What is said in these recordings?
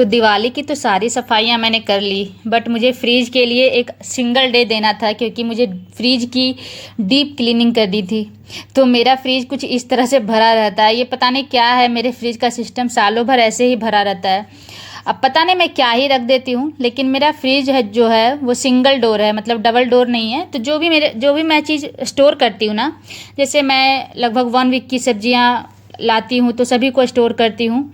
तो दिवाली की तो सारी सफाइयाँ मैंने कर ली, बट मुझे फ्रिज के लिए एक सिंगल डे देना था क्योंकि मुझे फ्रिज की डीप क्लीनिंग करनी थी। तो मेरा फ्रिज कुछ इस तरह से भरा रहता है, ये पता नहीं क्या है, मेरे फ्रिज का सिस्टम सालों भर ऐसे ही भरा रहता है। अब पता नहीं मैं क्या ही रख देती हूँ, लेकिन मेरा फ्रिज है जो है वो सिंगल डोर है, मतलब डबल डोर नहीं है। तो जो भी मैं चीज़ स्टोर करती हूँ ना, जैसे मैं लगभग 1 वीक की सब्जियाँ लाती हूँ तो सभी को स्टोर करती हूँ।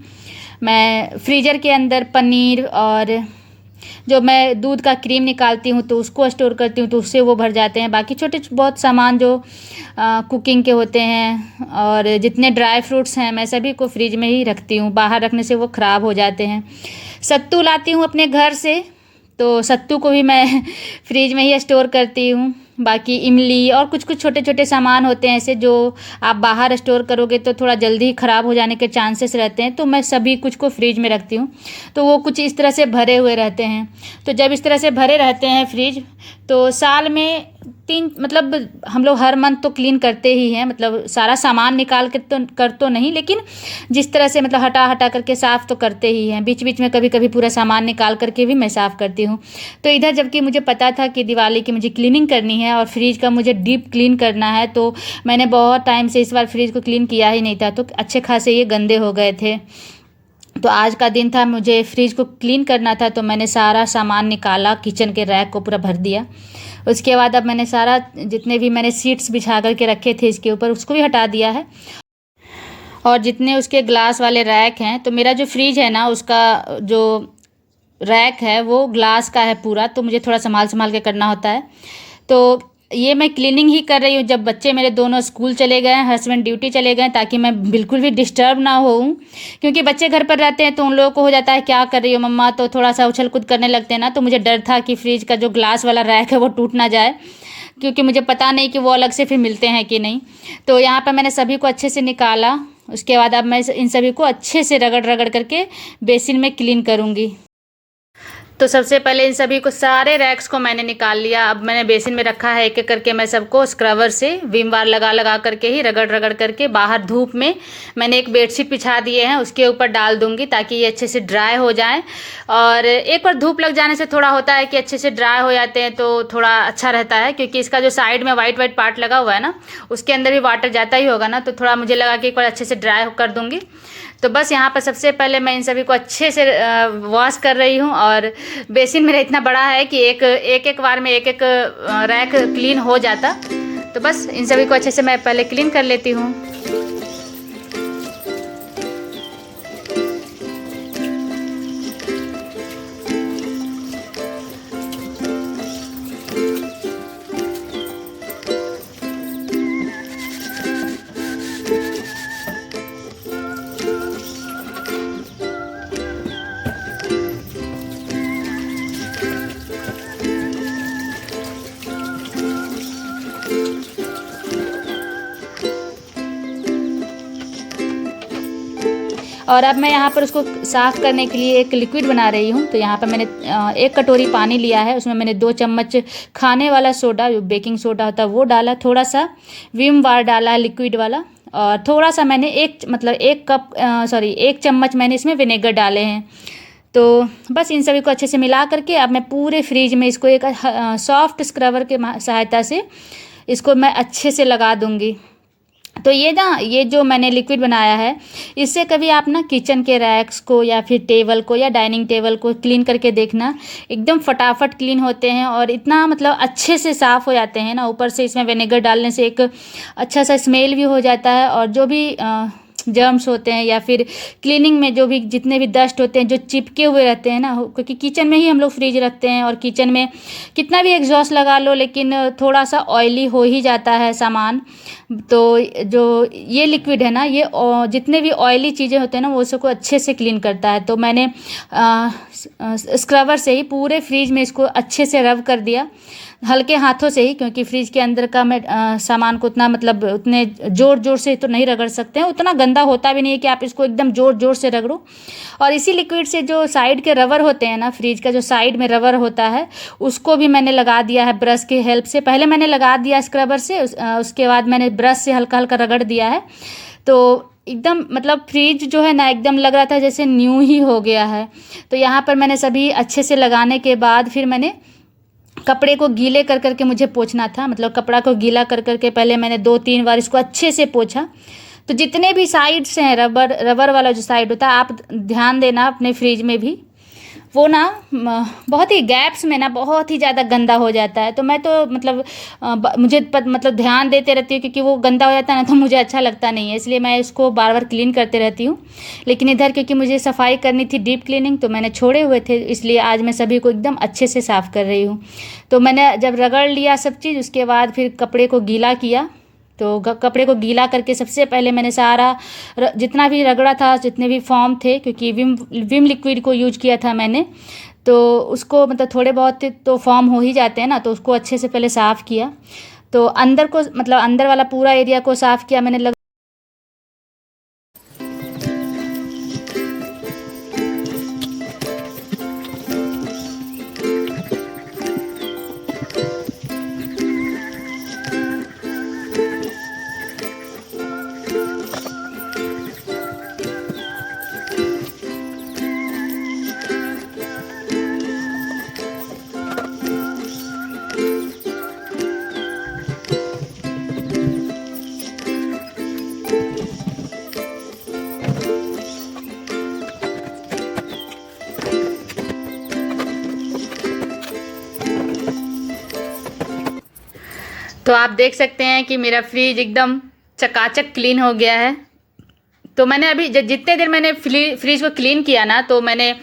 मैं फ्रीज़र के अंदर पनीर और जो मैं दूध का क्रीम निकालती हूँ तो उसको स्टोर करती हूँ, तो उससे वो भर जाते हैं। बाकी छोटे बहुत सामान जो कुकिंग के होते हैं और जितने ड्राई फ्रूट्स हैं मैं सभी को फ्रिज में ही रखती हूँ, बाहर रखने से वो ख़राब हो जाते हैं। सत्तू लाती हूँ अपने घर से, तो सत्तू को भी मैं फ्रिज में ही स्टोर करती हूँ। बाकी इमली और कुछ छोटे छोटे सामान होते हैं ऐसे जो आप बाहर स्टोर करोगे तो थोड़ा जल्दी ख़राब हो जाने के चांसेस रहते हैं, तो मैं सभी कुछ को फ्रिज में रखती हूँ। तो वो कुछ इस तरह से भरे हुए रहते हैं। तो जब इस तरह से भरे रहते हैं फ्रिज, तो साल में 3 मतलब हम लोग हर मंथ तो क्लीन करते ही हैं, मतलब सारा सामान निकाल के तो नहीं, लेकिन जिस तरह से मतलब हटा करके साफ़ तो करते ही हैं। बीच बीच में कभी कभी पूरा सामान निकाल करके भी मैं साफ़ करती हूँ। तो इधर जबकि मुझे पता था कि दिवाली की मुझे क्लीनिंग करनी है और फ्रिज का मुझे डीप क्लीन करना है, तो मैंने बहुत टाइम से इस बार फ्रिज को क्लीन किया ही नहीं था, तो अच्छे खासे ये गंदे हो गए थे। तो आज का दिन था, मुझे फ्रिज को क्लीन करना था, तो मैंने सारा सामान निकाला, किचन के रैक को पूरा भर दिया। उसके बाद अब मैंने सारा जितने भी मैंने शीट्स बिछा कर के रखे थे इसके ऊपर, उसको भी हटा दिया है। और जितने उसके ग्लास वाले रैक हैं, तो मेरा जो फ्रिज है ना उसका जो रैक है वो ग्लास का है पूरा, तो मुझे थोड़ा संभाल के करना होता है। तो ये मैं क्लीनिंग ही कर रही हूँ जब बच्चे मेरे दोनों स्कूल चले गए हैं, हस्बैंड ड्यूटी चले गए हैं, ताकि मैं बिल्कुल भी डिस्टर्ब ना होऊं। क्योंकि बच्चे घर पर रहते हैं तो उन लोगों को हो जाता है क्या कर रही हो मम्मा, तो थोड़ा सा उछल कूद करने लगते हैं ना। तो मुझे डर था कि फ्रिज का जो ग्लास वाला रैक है वो टूट ना जाए, क्योंकि मुझे पता नहीं कि वो अलग से फिर मिलते हैं कि नहीं। तो यहाँ पर मैंने सभी को अच्छे से निकाला। उसके बाद अब मैं इन सभी को अच्छे से रगड़ करके बेसिन में क्लीन करूँगी। तो सबसे पहले इन सभी को सारे रैक्स को मैंने निकाल लिया। अब मैंने बेसिन में रखा है, एक एक करके मैं सबको स्क्रबर से विम बार लगा करके ही रगड़ करके बाहर धूप में मैंने एक बेडशीट बिछा दिए हैं, उसके ऊपर डाल दूंगी ताकि ये अच्छे से ड्राई हो जाए। और एक बार धूप लग जाने से थोड़ा होता है कि अच्छे से ड्राई हो जाते हैं तो थोड़ा अच्छा रहता है, क्योंकि इसका जो साइड में वाइट पार्ट लगा हुआ है ना, उसके अंदर भी वाटर जाता ही होगा ना, तो थोड़ा मुझे लगा कि एक बार अच्छे से ड्राई कर दूंगी। तो बस यहाँ पर सबसे पहले मैं इन सभी को अच्छे से वॉश कर रही हूँ। और बेसिन मेरा इतना बड़ा है कि एक बार में एक रैक क्लीन हो जाता। तो बस इन सभी को अच्छे से मैं पहले क्लीन कर लेती हूँ। और अब मैं यहाँ पर उसको साफ़ करने के लिए एक लिक्विड बना रही हूँ। तो यहाँ पर मैंने 1 कटोरी पानी लिया है, उसमें मैंने 2 चम्मच खाने वाला सोडा, जो बेकिंग सोडा होता है वो डाला, थोड़ा सा विम बार डाला है लिक्विड वाला, और थोड़ा सा मैंने 1 चम्मच मैंने इसमें विनेगर डाले हैं। तो बस इन सभी को अच्छे से मिला करके अब मैं पूरे फ्रिज में इसको एक सॉफ्ट स्क्रबर के सहायता से इसको मैं अच्छे से लगा दूँगी। तो ये जो मैंने लिक्विड बनाया है, इससे कभी आप ना किचन के रैक्स को या फिर टेबल को या डाइनिंग टेबल को क्लीन करके देखना, एकदम फटाफट क्लीन होते हैं और इतना मतलब अच्छे से साफ़ हो जाते हैं ना। ऊपर से इसमें विनेगर डालने से एक अच्छा सा स्मेल भी हो जाता है, और जो भी जर्म्स होते हैं या फिर क्लीनिंग में जो भी जितने भी डस्ट होते हैं जो चिपके हुए रहते हैं ना, क्योंकि किचन में ही हम लोग फ्रिज रखते हैं और किचन में कितना भी एग्जॉस्ट लगा लो लेकिन थोड़ा सा ऑयली हो ही जाता है सामान। तो जो ये लिक्विड है ना, ये जितने भी ऑयली चीज़ें होते हैं ना वो उसको अच्छे से क्लीन करता है। तो मैंने स्क्रबर से ही पूरे फ्रिज में इसको अच्छे से रब कर दिया, हल्के हाथों से ही, क्योंकि फ्रिज के अंदर का मैं सामान को उतना मतलब उतने ज़ोर से तो नहीं रगड़ सकते हैं, उतना गंदा होता भी नहीं है कि आप इसको एकदम ज़ोर से रगड़ो। और इसी लिक्विड से जो साइड के रबर होते हैं ना, फ्रिज का जो साइड में रबर होता है उसको भी मैंने लगा दिया है ब्रश की हेल्प से। पहले मैंने लगा दिया स्क्रबर से, उसके बाद मैंने ब्रश से हल्का रगड़ दिया है। तो एकदम मतलब फ्रिज जो है ना एकदम लग रहा था जैसे न्यू ही हो गया है। तो यहाँ पर मैंने सभी अच्छे से लगाने के बाद फिर मैंने कपड़े को गीले कर कर के मुझे पोंछना था, मतलब कपड़ा को गीला कर कर के पहले मैंने 2-3 बार इसको अच्छे से पोंछा। तो जितने भी साइड्स हैं रबर वाला जो साइड होता है, आप ध्यान देना अपने फ्रिज में भी, वो ना बहुत ही गैप्स में ना बहुत ही ज़्यादा गंदा हो जाता है। तो मैं तो मतलब मतलब ध्यान देते रहती हूँ, क्योंकि वो गंदा हो जाता है ना तो मुझे अच्छा लगता नहीं है, इसलिए मैं इसको बार बार क्लीन करते रहती हूँ। लेकिन इधर क्योंकि मुझे सफाई करनी थी, डीप क्लीनिंग, तो मैंने छोड़े हुए थे, इसलिए आज मैं सभी को एकदम अच्छे से साफ़ कर रही हूँ। तो मैंने जब रगड़ लिया सब चीज़, उसके बाद फिर कपड़े को गीला किया। तो कपड़े को गीला करके सबसे पहले मैंने सारा जितना भी रगड़ा था, जितने भी फॉर्म थे, क्योंकि विम लिक्विड को यूज किया था मैंने, तो उसको मतलब थोड़े बहुत तो फॉर्म हो ही जाते हैं ना, तो उसको अच्छे से पहले साफ़ किया। तो अंदर को मतलब अंदर वाला पूरा एरिया को साफ़ किया मैंने। तो आप देख सकते हैं कि मेरा फ्रिज एकदम चकाचक क्लीन हो गया है। तो मैंने अभी जितने देर मैंने फ्रिज को क्लीन किया ना, तो मैंने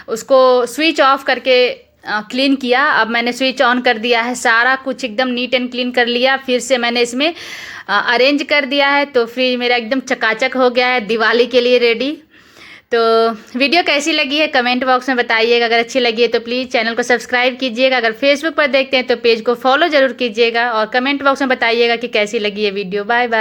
उसको स्विच ऑफ करके क्लीन किया। अब मैंने स्विच ऑन कर दिया है, सारा कुछ एकदम नीट एंड क्लीन कर लिया, फिर से मैंने इसमें अरेंज कर दिया है। तो फ्रिज मेरा एकदम चकाचक हो गया है, दिवाली के लिए रेडी। तो वीडियो कैसी लगी है कमेंट बॉक्स में बताइएगा। अगर अच्छी लगी है तो प्लीज़ चैनल को सब्सक्राइब कीजिएगा। अगर फेसबुक पर देखते हैं तो पेज को फॉलो ज़रूर कीजिएगा, और कमेंट बॉक्स में बताइएगा कि कैसी लगी है वीडियो। Bye bye.